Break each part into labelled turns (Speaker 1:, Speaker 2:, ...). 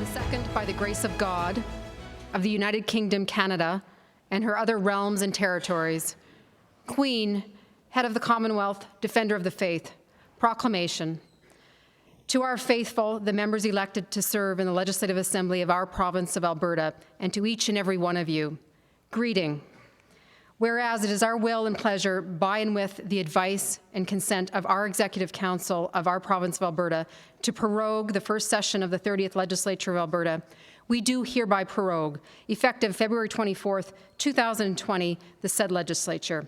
Speaker 1: The second, by the grace of God, of the United Kingdom, Canada, and her other realms and territories. Queen, Head of the Commonwealth, Defender of the Faith. Proclamation. To our faithful, the members elected to serve in the Legislative Assembly of our province of Alberta, and to each and every one of you, greeting. Whereas it is our will and pleasure, by and with the advice and consent of our Executive Council of our province of Alberta, to prorogue the first session of the 30th Legislature of Alberta, we do hereby prorogue, effective February 24th, 2020, the said legislature.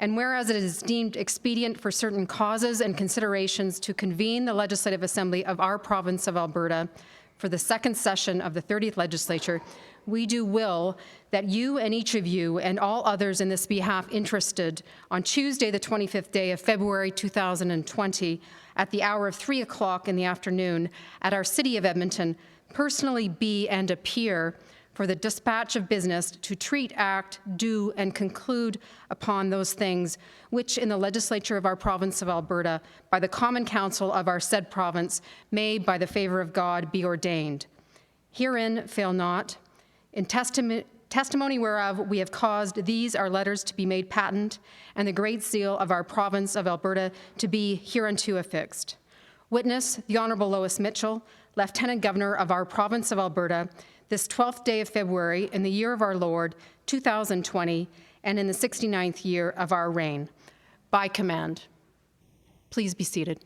Speaker 1: And whereas it is deemed expedient for certain causes and considerations to convene the Legislative Assembly of our province of Alberta for the second session of the 30th Legislature, we do will that you and each of you and all others in this behalf interested on Tuesday, the 25th day of February 2020, at the hour of 3 o'clock in the afternoon at our City of Edmonton, personally be and appear for the dispatch of business to treat, act, do, and conclude upon those things which in the legislature of our province of Alberta, by the common council of our said province, may, by the favor of God, be ordained. Herein fail not. In testimony whereof we have caused these our letters to be made patent, and the great seal of our province of Alberta to be hereunto affixed. Witness the Honourable Lois Mitchell, Lieutenant Governor of our province of Alberta, this 12th day of February in the year of our Lord, 2020, and in the 69th year of our reign. By command. Please be seated.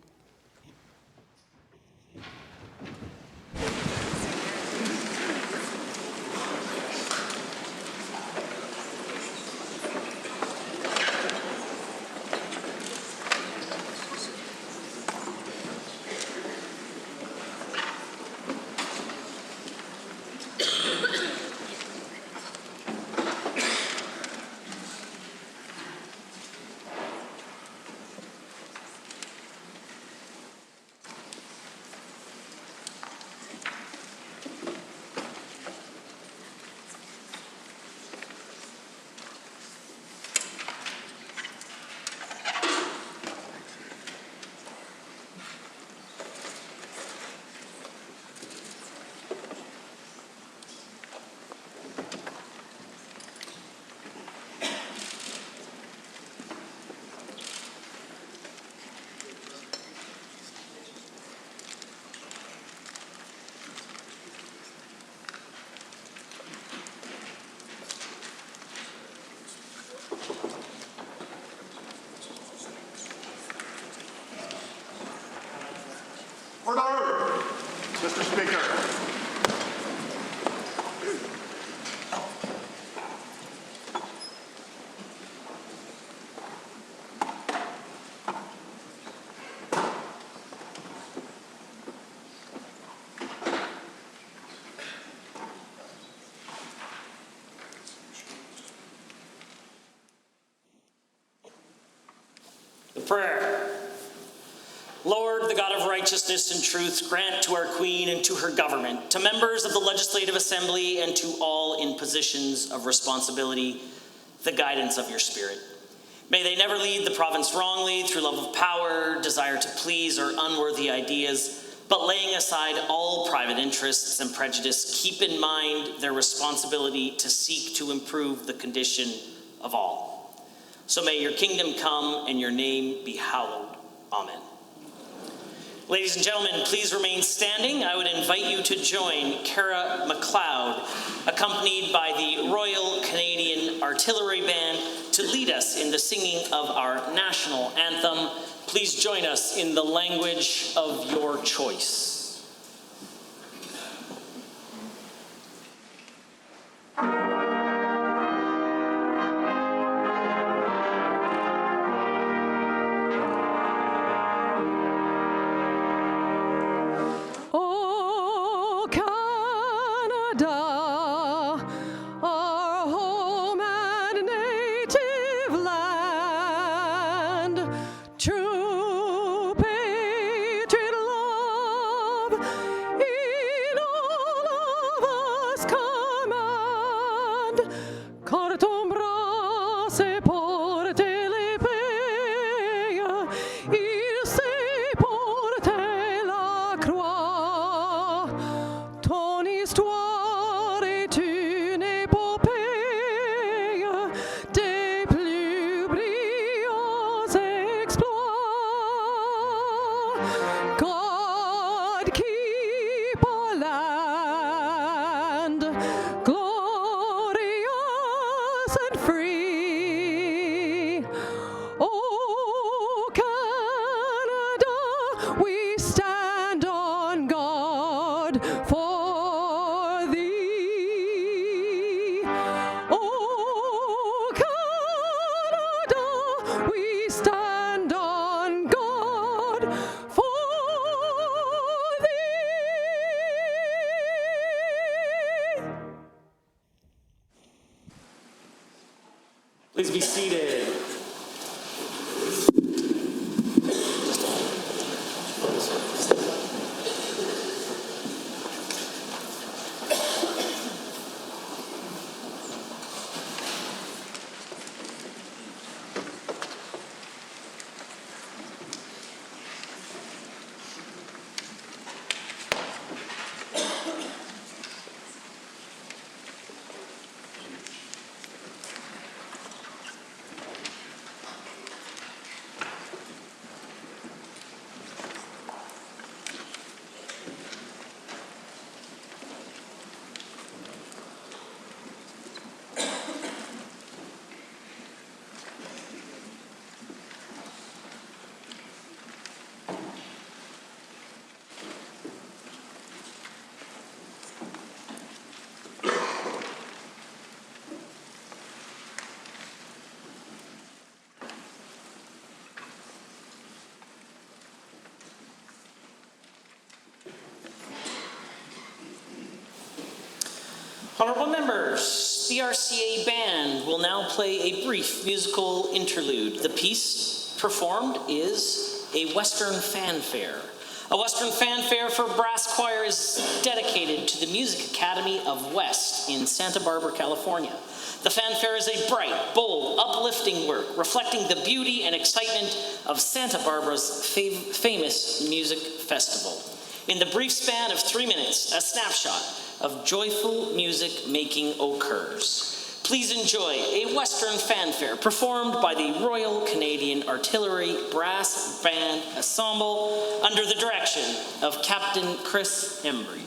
Speaker 2: Order, Mr. Speaker.
Speaker 3: The prayer. Lord, the God of righteousness and truth, grant to our Queen and to her government, to members of the Legislative Assembly, and to all in positions of responsibility, the guidance of your Spirit. May they never lead the province wrongly through love of power, desire to please, or unworthy ideas, but laying aside all private interests and prejudice, keep in mind their responsibility to seek to improve the condition of all. So may your kingdom come and your name be hallowed. Amen. Ladies and gentlemen, please remain standing. I would invite you to join Cara MacLeod, accompanied by the Royal Canadian Artillery Band, to lead us in the singing of our national anthem. Please join us in the language of your choice.
Speaker 4: True patriot l'histoire est une épopée des plus brillants exploits. God keep our land glorious and free. Oh, Canada, we stand on guard for thee. Oh, Canada, we stand on guard for thee.
Speaker 3: Please be seated. Honorable members, the RCA band will now play a brief musical interlude. The piece performed is a Western fanfare. A Western fanfare for brass choir is dedicated to the Music Academy of West in Santa Barbara, California. The fanfare is a bright, bold, uplifting work reflecting the beauty and excitement of Santa Barbara's famous music festival. In the brief span of 3 minutes, a snapshot of joyful music making occurs. Please enjoy a Western fanfare performed by the Royal Canadian Artillery Brass Band Ensemble under the direction of Captain Chris Embry.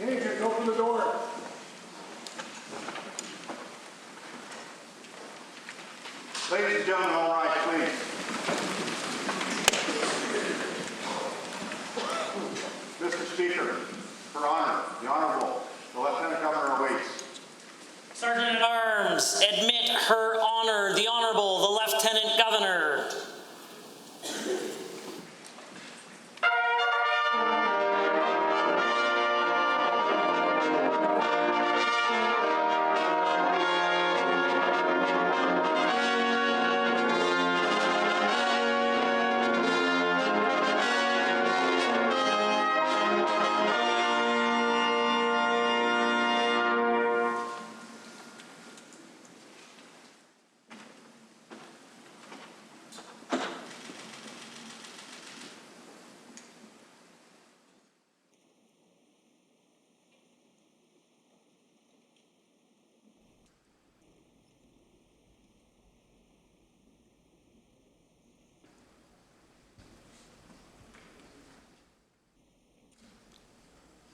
Speaker 2: Agent, open the door. Ladies and gentlemen, all right, please. Mr. Speaker, for honor, the Honorable, the Lieutenant Governor awaits.
Speaker 3: Sergeant at Arms, admit Her Honor, the Honorable, the Lieutenant Governor.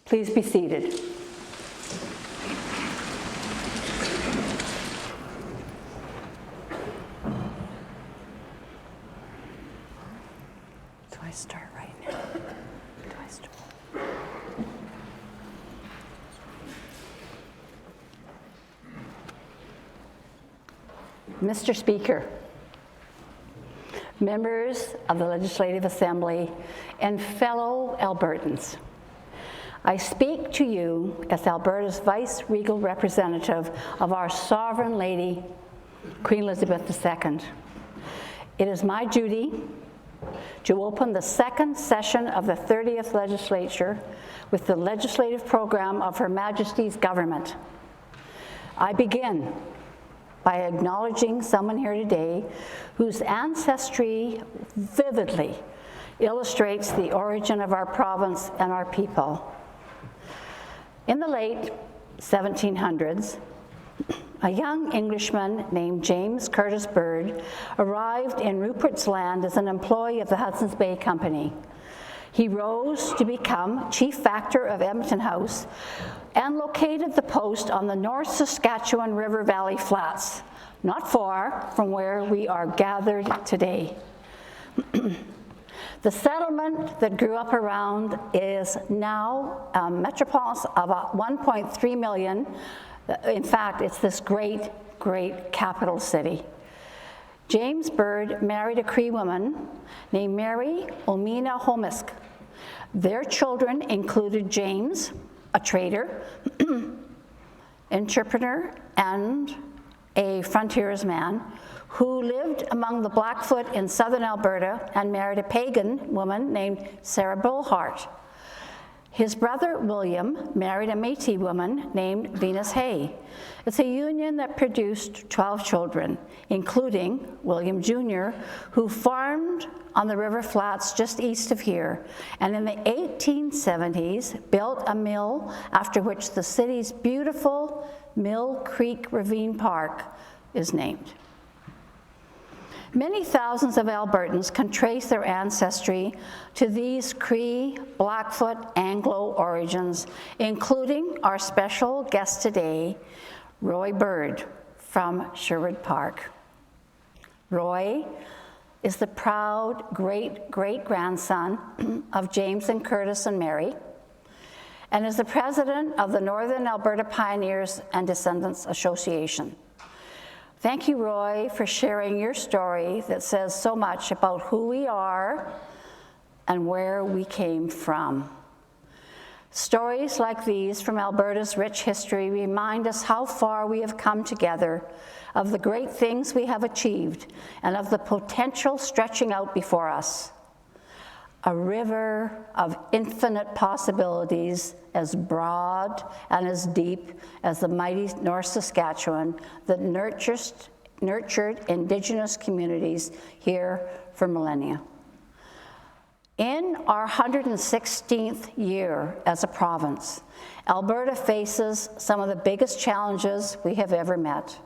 Speaker 5: Please be seated. Do I start right now? Do I start? Mr. Speaker, members of the Legislative Assembly, and fellow Albertans, I speak to you as Alberta's vice-regal representative of our sovereign lady, Queen Elizabeth II. It is my duty to open the second session of the 30th Legislature with the legislative program of Her Majesty's government. I begin by acknowledging someone here today whose ancestry vividly illustrates the origin of our province and our people. In the late 1700s, a young Englishman named James Curtis Bird arrived in Rupert's Land as an employee of the Hudson's Bay Company. He rose to become chief factor of Edmonton House and located the post on the North Saskatchewan River Valley Flats, not far from where we are gathered today. The settlement that grew up around is now a metropolis of 1.3 million. In fact, it's this great, great capital city. James Bird married a Cree woman named Mary Omina Homisk. Their children included James, a trader, interpreter, and a frontiersman who lived among the Blackfoot in southern Alberta and married a pagan woman named Sarah Bullhart. His brother William married a Métis woman named Venus Hay. It's a union that produced 12 children, including William Jr., who farmed on the river flats just east of here, and in the 1870s built a mill after which the city's beautiful Mill Creek Ravine Park is named. Many thousands of Albertans can trace their ancestry to these Cree, Blackfoot, Anglo origins, including our special guest today, Roy Bird from Sherwood Park. Roy is the proud great-great-grandson of James and Curtis and Mary, and is the president of the Northern Alberta Pioneers and Descendants Association. Thank you, Roy, for sharing your story that says so much about who we are and where we came from. Stories like these from Alberta's rich history remind us how far we have come together, of the great things we have achieved, and of the potential stretching out before us. A river of infinite possibilities, as broad and as deep as the mighty North Saskatchewan that nurtured Indigenous communities here for millennia. In our 116th year as a province, Alberta faces some of the biggest challenges we have ever met.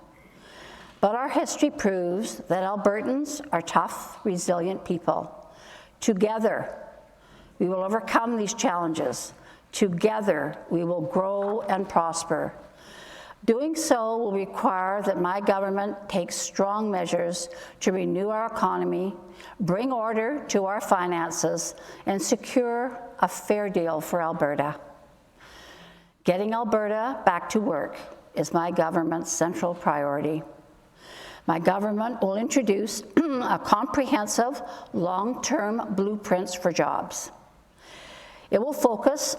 Speaker 5: But our history proves that Albertans are tough, resilient people. Together, we will overcome these challenges. Together, we will grow and prosper. Doing so will require that my government takes strong measures to renew our economy, bring order to our finances, and secure a fair deal for Alberta. Getting Alberta back to work is my government's central priority. My government will introduce a comprehensive, long-term blueprints for jobs. It will focus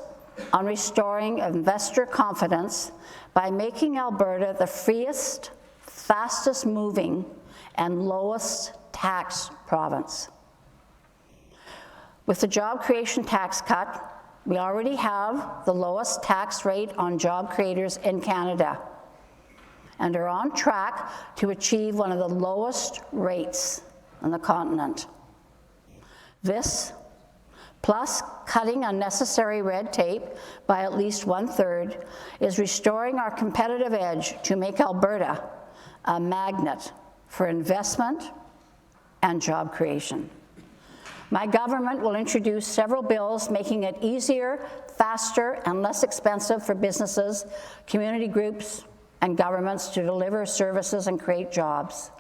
Speaker 5: on restoring investor confidence by making Alberta the freest, fastest moving, and lowest tax province. With the job creation tax cut, we already have the lowest tax rate on job creators in Canada and are on track to achieve one of the lowest rates on the continent. This, plus cutting unnecessary red tape by at least 1/3, is restoring our competitive edge to make Alberta a magnet for investment and job creation. My government will introduce several bills making it easier, faster, and less expensive for businesses, community groups, and governments to deliver services and create jobs.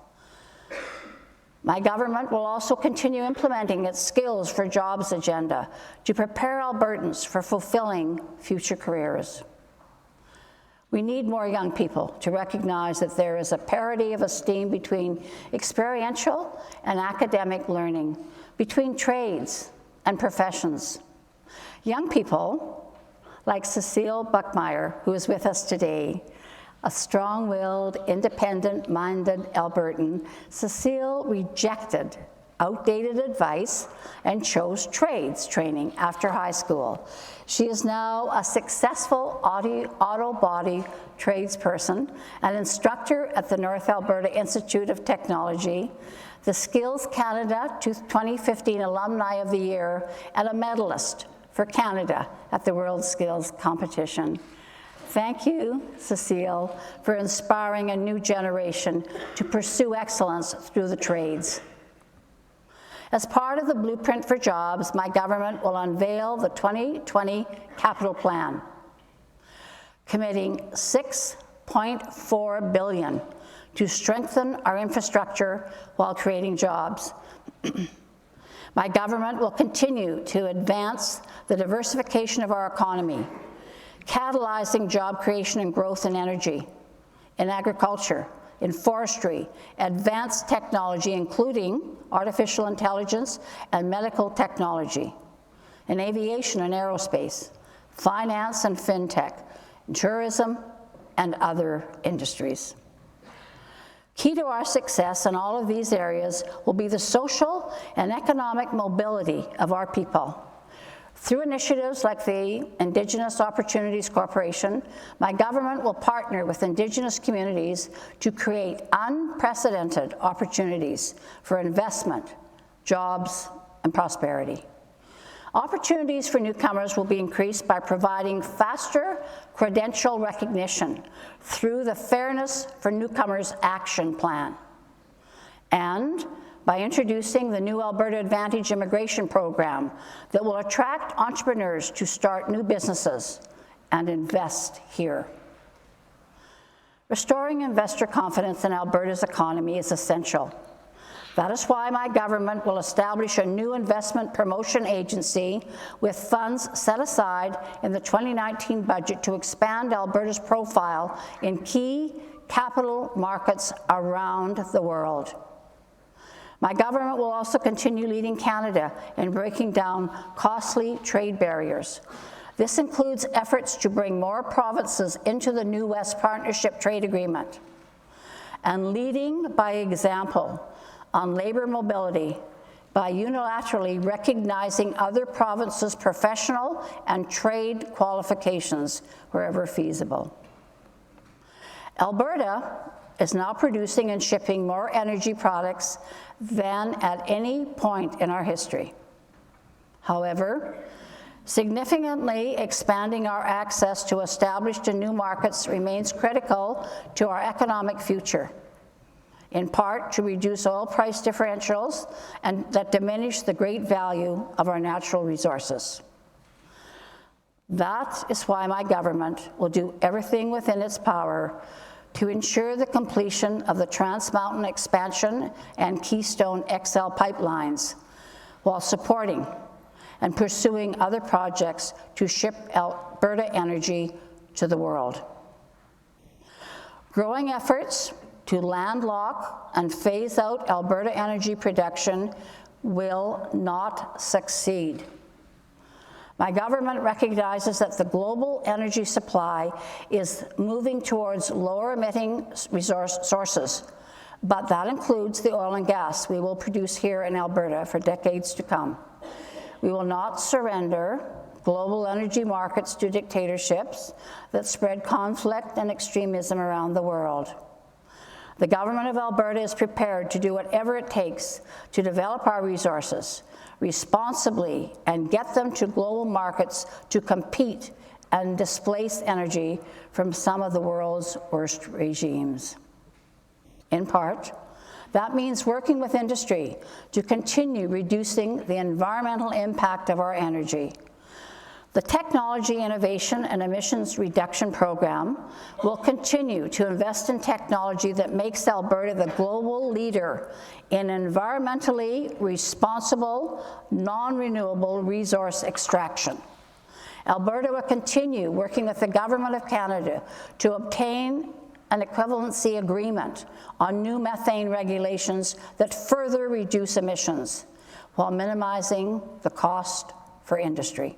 Speaker 5: My government will also continue implementing its Skills for Jobs agenda to prepare Albertans for fulfilling future careers. We need more young people to recognize that there is a parity of esteem between experiential and academic learning, between trades and professions. Young people, like Cecile Buckmeyer, who is with us today, a strong-willed, independent-minded Albertan, Cecile rejected outdated advice and chose trades training after high school. She is now a successful auto body tradesperson, an instructor at the North Alberta Institute of Technology, the Skills Canada 2015 Alumni of the Year, and a medalist for Canada at the World Skills Competition. Thank you, Cecile, for inspiring a new generation to pursue excellence through the trades. As part of the Blueprint for Jobs, my government will unveil the 2020 Capital Plan, committing $6.4 billion to strengthen our infrastructure while creating jobs. My government will continue to advance the diversification of our economy, catalyzing job creation and growth in energy, in agriculture, in forestry, advanced technology, including artificial intelligence and medical technology, in aviation and aerospace, finance and fintech, tourism, and other industries. Key to our success in all of these areas will be the social and economic mobility of our people. Through initiatives like the Indigenous Opportunities Corporation, my government will partner with Indigenous communities to create unprecedented opportunities for investment, jobs, and prosperity. Opportunities for newcomers will be increased by providing faster credential recognition through the Fairness for Newcomers Action Plan, and by introducing the new Alberta Advantage immigration program that will attract entrepreneurs to start new businesses and invest here. Restoring investor confidence in Alberta's economy is essential. That is why my government will establish a new investment promotion agency with funds set aside in the 2019 budget to expand Alberta's profile in key capital markets around the world. My government will also continue leading Canada in breaking down costly trade barriers. This includes efforts to bring more provinces into the new West Partnership Trade Agreement, and leading by example on labour mobility by unilaterally recognizing other provinces' professional and trade qualifications wherever feasible. Alberta is now producing and shipping more energy products than at any point in our history. However, significantly expanding our access to established and new markets remains critical to our economic future, in part to reduce oil price differentials and that diminish the great value of our natural resources. That is why my government will do everything within its power to ensure the completion of the Trans Mountain expansion and Keystone XL pipelines, while supporting and pursuing other projects to ship Alberta energy to the world. Growing efforts to landlock and phase out Alberta energy production will not succeed. My government recognizes that the global energy supply is moving towards lower emitting resource sources, but that includes the oil and gas we will produce here in Alberta for decades to come. We will not surrender global energy markets to dictatorships that spread conflict and extremism around the world. The government of Alberta is prepared to do whatever it takes to develop our resources responsibly and get them to global markets to compete and displace energy from some of the world's worst regimes. In part, that means working with industry to continue reducing the environmental impact of our energy. The Technology Innovation and Emissions Reduction Program will continue to invest in technology that makes Alberta the global leader in environmentally responsible, non-renewable resource extraction. Alberta will continue working with the Government of Canada to obtain an equivalency agreement on new methane regulations that further reduce emissions while minimizing the cost for industry.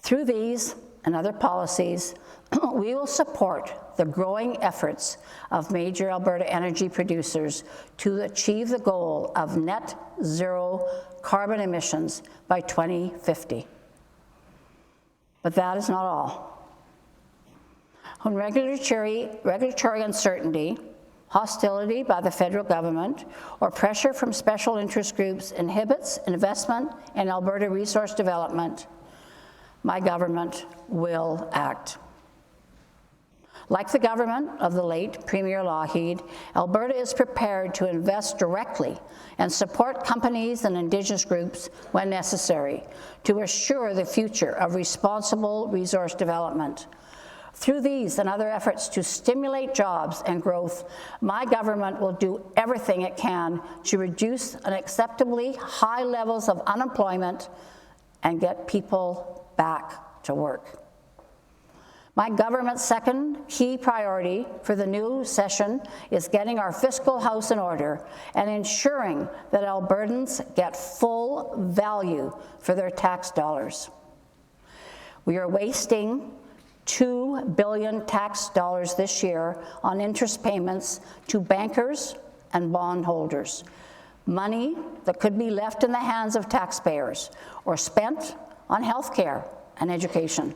Speaker 5: Through these and other policies, we will support the growing efforts of major Alberta energy producers to achieve the goal of net zero carbon emissions by 2050. But that is not all. When regulatory uncertainty, hostility by the federal government, or pressure from special interest groups inhibits investment in Alberta resource development, my government will act. Like the government of the late Premier Lougheed, Alberta is prepared to invest directly and support companies and Indigenous groups when necessary to assure the future of responsible resource development. Through these and other efforts to stimulate jobs and growth, my government will do everything it can to reduce unacceptably high levels of unemployment and get people back to work. My government's second key priority for the new session is getting our fiscal house in order and ensuring that Albertans get full value for their tax dollars. We are wasting $2 billion tax dollars this year on interest payments to bankers and bondholders, money that could be left in the hands of taxpayers or spent on health care and education.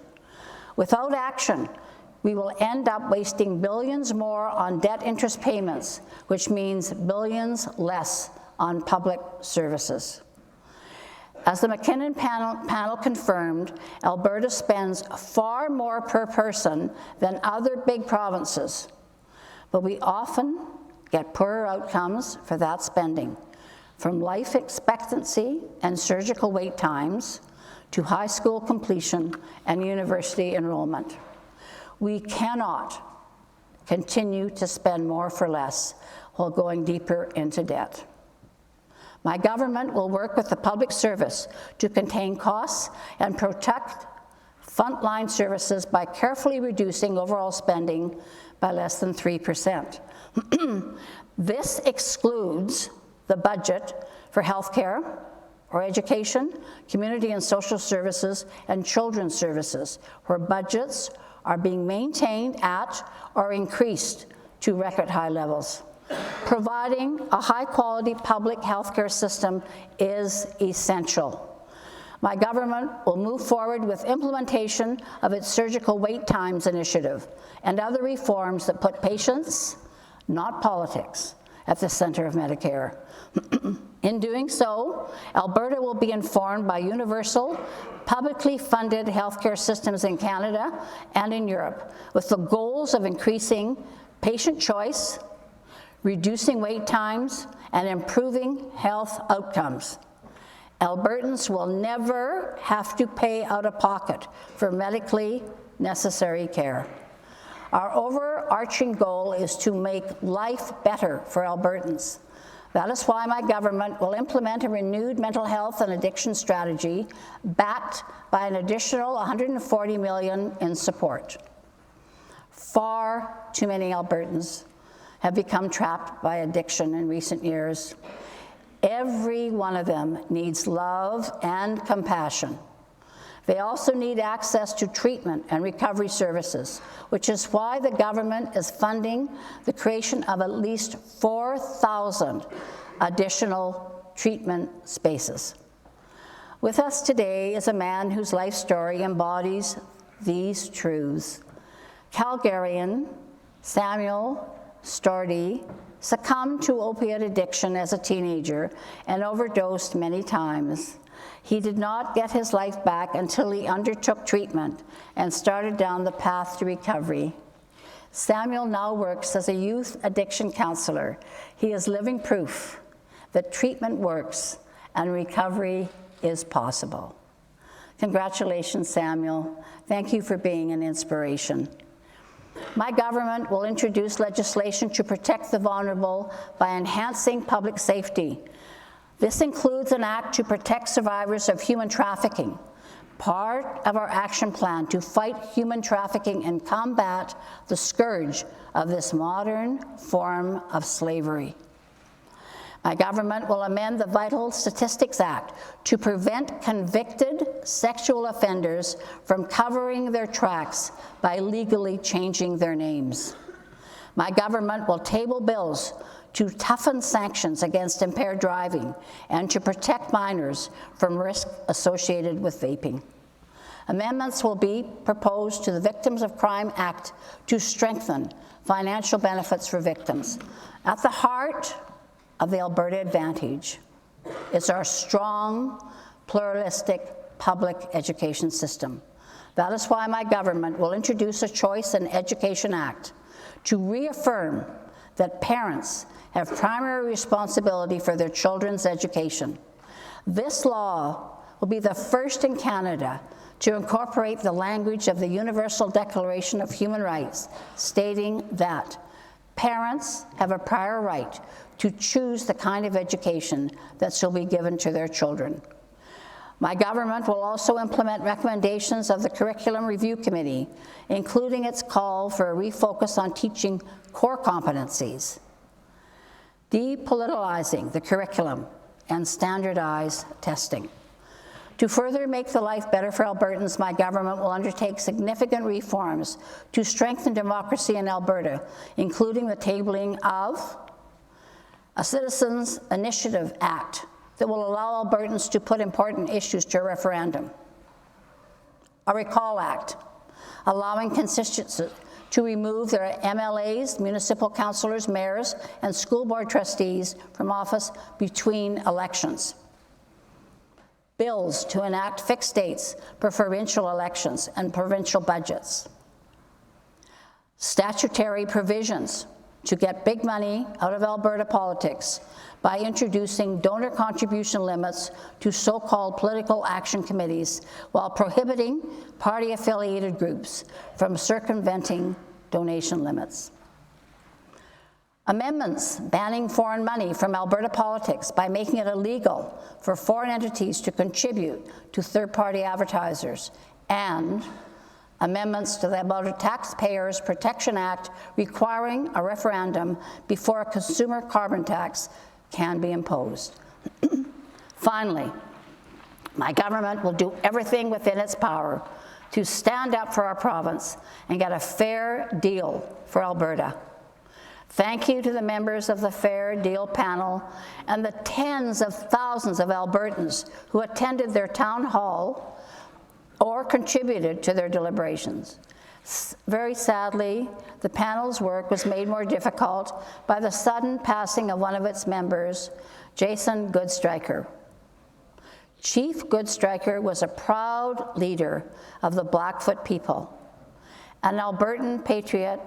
Speaker 5: Without action, we will end up wasting billions more on debt interest payments, which means billions less on public services. As the McKinnon panel confirmed, Alberta spends far more per person than other big provinces, but we often get poorer outcomes for that spending, from life expectancy and surgical wait times to high school completion and university enrollment. We cannot continue to spend more for less while going deeper into debt. My government will work with the public service to contain costs and protect frontline services by carefully reducing overall spending by less than 3%. This excludes the budget for healthcare, or education, community and social services, and children's services, where budgets are being maintained at or increased to record high levels. Providing a high-quality public healthcare system is essential. My government will move forward with implementation of its surgical wait times initiative and other reforms that put patients, not politics, at the center of Medicare. In doing so, Alberta will be informed by universal, publicly funded healthcare systems in Canada and in Europe, with the goals of increasing patient choice, reducing wait times, and improving health outcomes. Albertans will never have to pay out of pocket for medically necessary care. Our overarching goal is to make life better for Albertans. That is why my government will implement a renewed mental health and addiction strategy backed by an additional $140 million in support. Far too many Albertans have become trapped by addiction in recent years. Every one of them needs love and compassion. They also need access to treatment and recovery services, which is why the government is funding the creation of at least 4,000 additional treatment spaces. With us today is a man whose life story embodies these truths. Calgarian Samuel Stordy succumbed to opiate addiction as a teenager and overdosed many times. He did not get his life back until he undertook treatment and started down the path to recovery. Samuel now works as a youth addiction counselor. He is living proof that treatment works and recovery is possible. Congratulations, Samuel. Thank you for being an inspiration. My government will introduce legislation to protect the vulnerable by enhancing public safety. This includes an act to protect survivors of human trafficking, part of our action plan to fight human trafficking and combat the scourge of this modern form of slavery. My government will amend the Vital Statistics Act to prevent convicted sexual offenders from covering their tracks by legally changing their names. My government will table bills to toughen sanctions against impaired driving and to protect minors from risk associated with vaping. Amendments will be proposed to the Victims of Crime Act to strengthen financial benefits for victims. At the heart of the Alberta Advantage is our strong, pluralistic public education system. That is why my government will introduce a Choice in Education Act to reaffirm that parents have primary responsibility for their children's education. This law will be the first in Canada to incorporate the language of the Universal Declaration of Human Rights, stating that parents have a prior right to choose the kind of education that shall be given to their children. My government will also implement recommendations of the Curriculum Review Committee, including its call for a refocus on teaching core competencies, depoliticizing the curriculum, and standardized testing. To further make the life better for Albertans, my government will undertake significant reforms to strengthen democracy in Alberta, including the tabling of a Citizens Initiative Act that will allow Albertans to put important issues to a referendum, a Recall Act, allowing constituencies to remove their MLAs, municipal councillors, mayors, and school board trustees from office between elections, bills to enact fixed dates for provincial elections and provincial budgets, statutory provisions to get big money out of Alberta politics by introducing donor contribution limits to so-called political action committees while prohibiting party-affiliated groups from circumventing donation limits. Amendments banning foreign money from Alberta politics by making it illegal for foreign entities to contribute to third-party advertisers, and amendments to the Alberta Taxpayers Protection Act requiring a referendum before a consumer carbon tax can be imposed. Finally, my government will do everything within its power to stand up for our province and get a fair deal for Alberta. Thank you to the members of the Fair Deal panel and the tens of thousands of Albertans who attended their town hall or contributed to their deliberations. Very sadly, the panel's work was made more difficult by the sudden passing of one of its members, Jason Goodstriker. Chief Goodstriker was a proud leader of the Blackfoot people, an Albertan patriot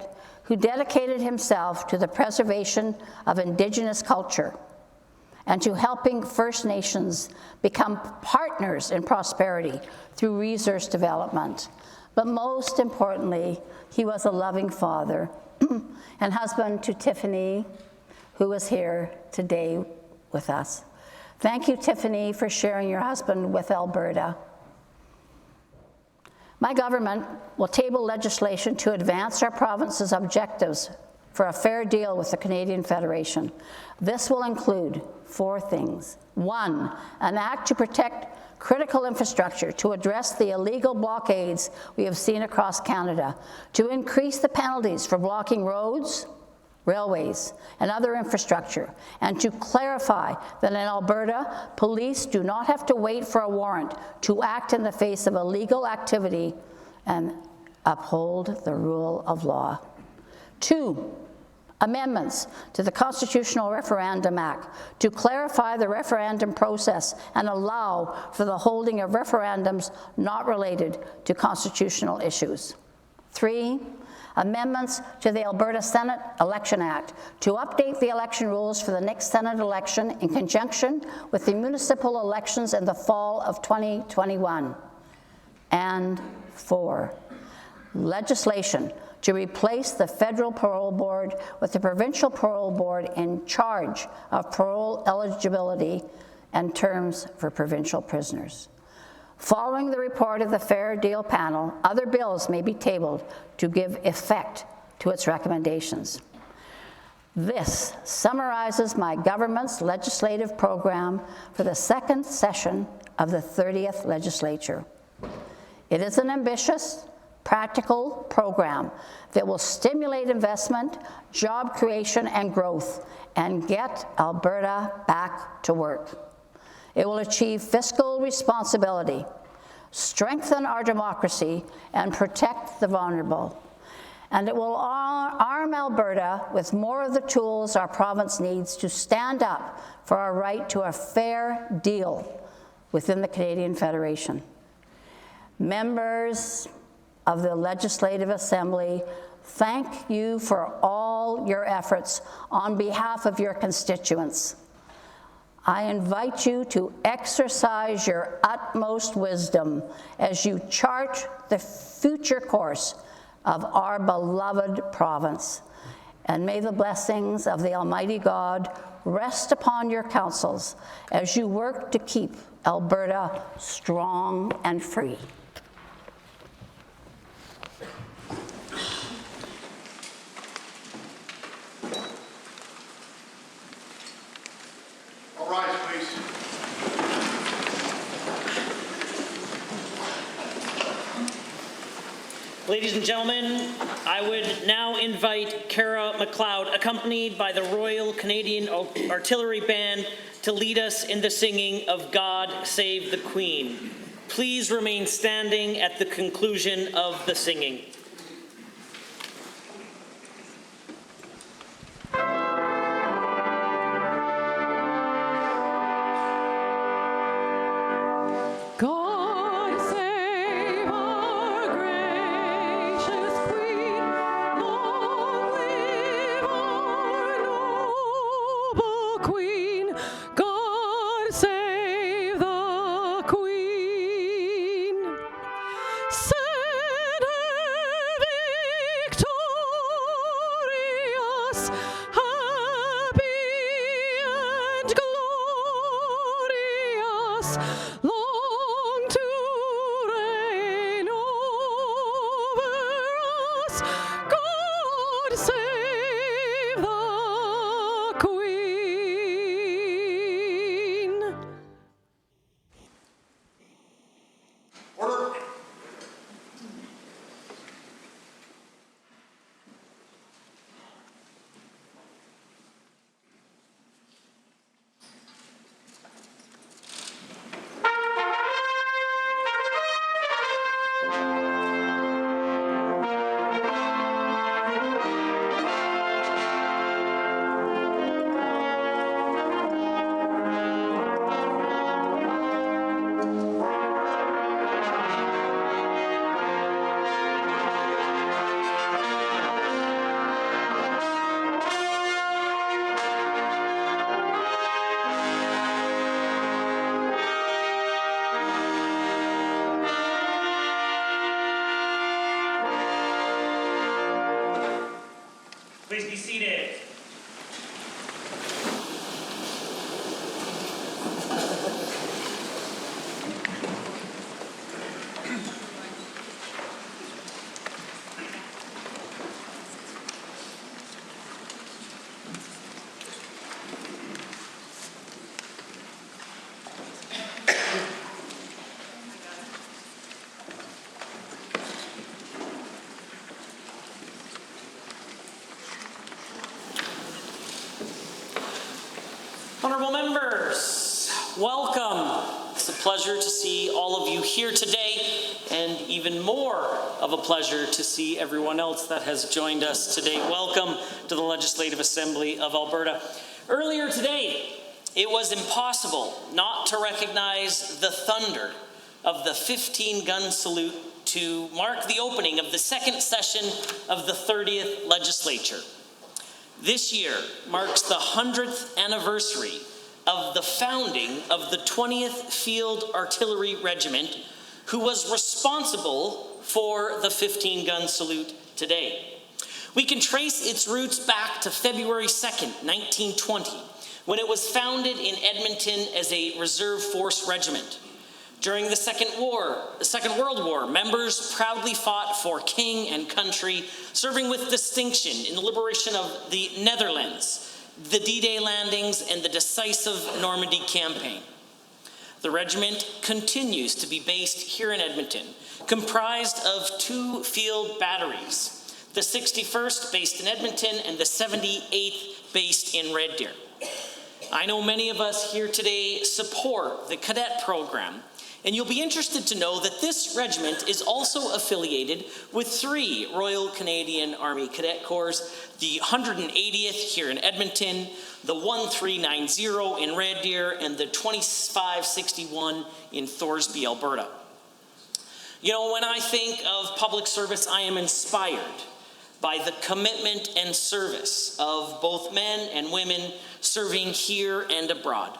Speaker 5: who dedicated himself to the preservation of Indigenous culture and to helping First Nations become partners in prosperity through resource development. But most importantly, he was a loving father and husband to Tiffany, who is here today with us. Thank you, Tiffany, for sharing your husband with Alberta. My government will table legislation to advance our province's objectives for a fair deal with the Canadian Federation. This will include 4 things. 1, an act to protect critical infrastructure to address the illegal blockades we have seen across Canada, to increase the penalties for blocking roads, railways, and other infrastructure, and to clarify that in Alberta, police do not have to wait for a warrant to act in the face of illegal activity and uphold the rule of law. 2, amendments to the Constitutional Referendum Act to clarify the referendum process and allow for the holding of referendums not related to constitutional issues. 3, amendments to the Alberta Senate Election Act to update the election rules for the next Senate election in conjunction with the municipal elections in the fall of 2021. And 4, legislation to replace the federal parole board with the provincial parole board in charge of parole eligibility and terms for provincial prisoners. Following the report of the Fair Deal panel, other bills may be tabled to give effect to its recommendations. This summarizes my government's legislative program for the 2nd session of the 30th legislature. It is an ambitious, practical program that will stimulate investment, job creation, and growth, and get Alberta back to work. It will achieve fiscal responsibility, strengthen our democracy, and protect the vulnerable. And it will arm Alberta with more of the tools our province needs to stand up for our right to a fair deal within the Canadian Federation. Members of the Legislative Assembly, thank you for all your efforts on behalf of your constituents. I invite you to exercise your utmost wisdom as you chart the future course of our beloved province. And may the blessings of the Almighty God rest upon your councils as you work to keep Alberta strong and free.
Speaker 2: Rise, please.
Speaker 3: Ladies and gentlemen, I would now invite Cara MacLeod, accompanied by the Royal Canadian Artillery Band, to lead us in the singing of God Save the Queen. Please remain standing at the conclusion of the singing.
Speaker 4: God save our gracious Queen, long live our noble Queen. God save the Queen. Send her victorious, happy and glorious, long to reign over us. God save the Queen.
Speaker 2: Order.
Speaker 3: Honourable members, welcome. It's a pleasure to see all of you here today, and even more of a pleasure to see everyone else that has joined us today. Welcome to the Legislative Assembly of Alberta. Earlier today, it was impossible not to recognize the thunder of the 15-gun salute to mark the opening of the second session of the 30th Legislature. This year marks the 100th anniversary of the founding of the 20th Field Artillery Regiment, who was responsible for the 15-gun salute today. We can trace its roots back to February 2nd, 1920, when it was founded in Edmonton as a reserve force regiment. During the Second World War, members proudly fought for king and country, serving with distinction in the liberation of the Netherlands, the D-Day landings, and the decisive Normandy campaign. The regiment continues to be based here in Edmonton, comprised of 2 field batteries, the 61st based in Edmonton and the 78th based in Red Deer. I know many of us here today support the cadet program, and you'll be interested to know that this regiment is also affiliated with 3 Royal Canadian Army Cadet Corps, the 180th here in Edmonton, the 1390 in Red Deer, and the 2561 in Thorsby, Alberta. You know, when I think of public service, I am inspired by the commitment and service of both men and women serving here and abroad.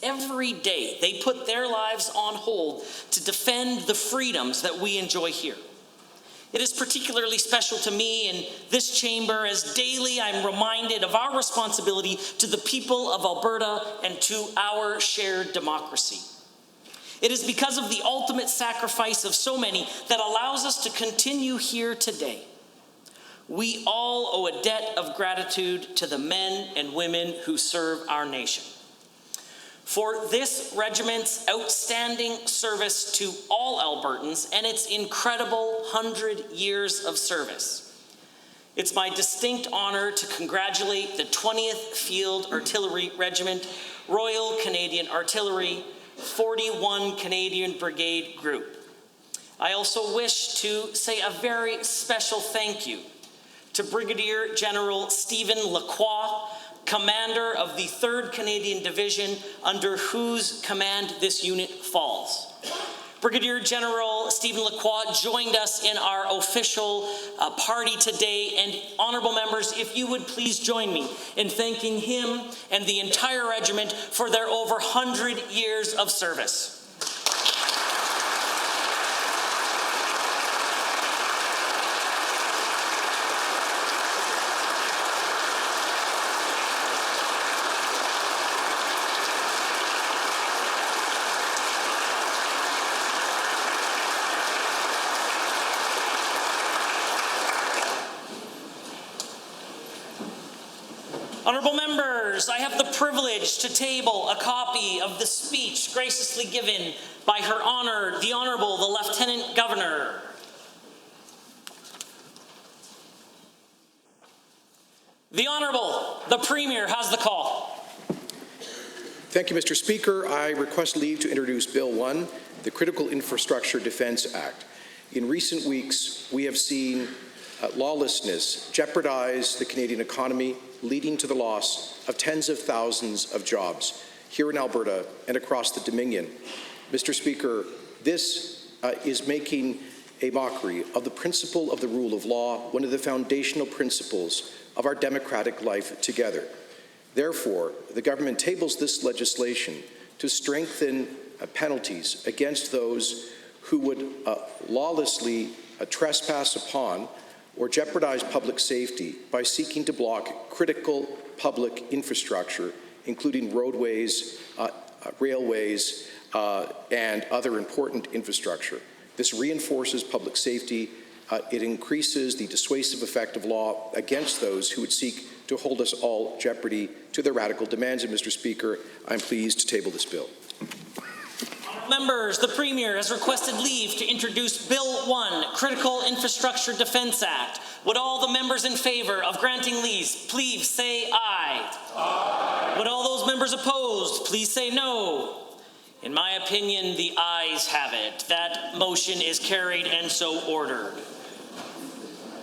Speaker 3: Every day, they put their lives on hold to defend the freedoms that we enjoy here. It is particularly special to me in this chamber as daily I'm reminded of our responsibility to the people of Alberta and to our shared democracy. It is because of the ultimate sacrifice of so many that allows us to continue here today. We all owe a debt of gratitude to the men and women who serve our nation. For this regiment's outstanding service to all Albertans and its incredible 100 years of service, it's my distinct honor to congratulate the 20th Field Artillery Regiment, Royal Canadian Artillery, 41 Canadian Brigade Group. I also wish to say a very special thank you to Brigadier General Stephen Lacroix, commander of the 3rd Canadian Division, under whose command this unit falls. Brigadier General Stephen Lacroix joined us in our official party today, and honorable members, if you would please join me in thanking him and the entire regiment for their over 100 years of service. Honourable members, I have the privilege to table a copy of the speech graciously given by Her Honour, the Honourable, the Lieutenant Governor. The Honourable, the Premier has the call.
Speaker 6: Thank you, Mr. Speaker. I request leave to introduce Bill 1, the Critical Infrastructure Defence Act. In recent weeks, we have seen lawlessness jeopardize the Canadian economy, leading to the loss of tens of thousands of jobs here in Alberta and across the Dominion. Mr. Speaker, this is making a mockery of the principle of the rule of law, one of the foundational principles of our democratic life together. Therefore, the government tables this legislation to strengthen penalties against those who would lawlessly trespass upon or jeopardize public safety by seeking to block critical public infrastructure, including roadways, railways, and other important infrastructure. This reinforces public safety. It increases the dissuasive effect of law against those who would seek to hold us all jeopardy to their radical demands. And Mr. Speaker, I'm pleased to table this bill.
Speaker 3: Members, the Premier has requested leave to introduce Bill 1, Critical Infrastructure Defense Act. Would all the members in favor of granting leave please say aye? Aye. Would all those members opposed please say no? In my opinion, the ayes have it. That motion is carried and so ordered.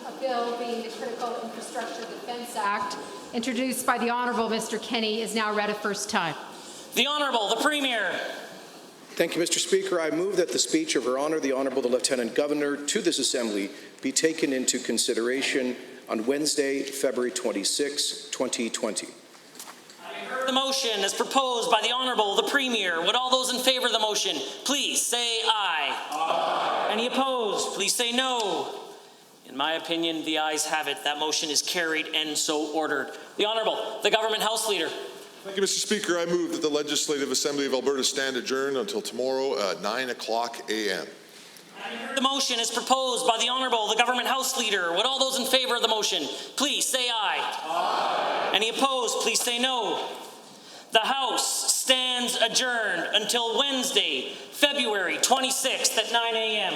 Speaker 1: A bill being the Critical Infrastructure Defense Act, introduced by the Honourable Mr. Kenny, is now read a first time.
Speaker 3: The Honourable, the Premier.
Speaker 6: Thank you, Mr. Speaker. I move that the speech of Her Honour, the Honourable the Lieutenant Governor, to this Assembly be taken into consideration on Wednesday, February 26, 2020.
Speaker 3: The motion as proposed by the Honourable the Premier. Would all those in favour of the motion please say aye? Aye. Any opposed? Please say no. In my opinion, the ayes have it. That motion is carried and so ordered. The Honourable, the Government House Leader.
Speaker 7: Thank you, Mr. Speaker. I move that the Legislative Assembly of Alberta stand adjourned until tomorrow at 9:00 a.m.
Speaker 3: The motion is proposed by the Honourable the Government House Leader. Would all those in favour of the motion please say aye? Aye. Any opposed? Please say no. The House stands adjourned until Wednesday, February 26th at 9 a.m.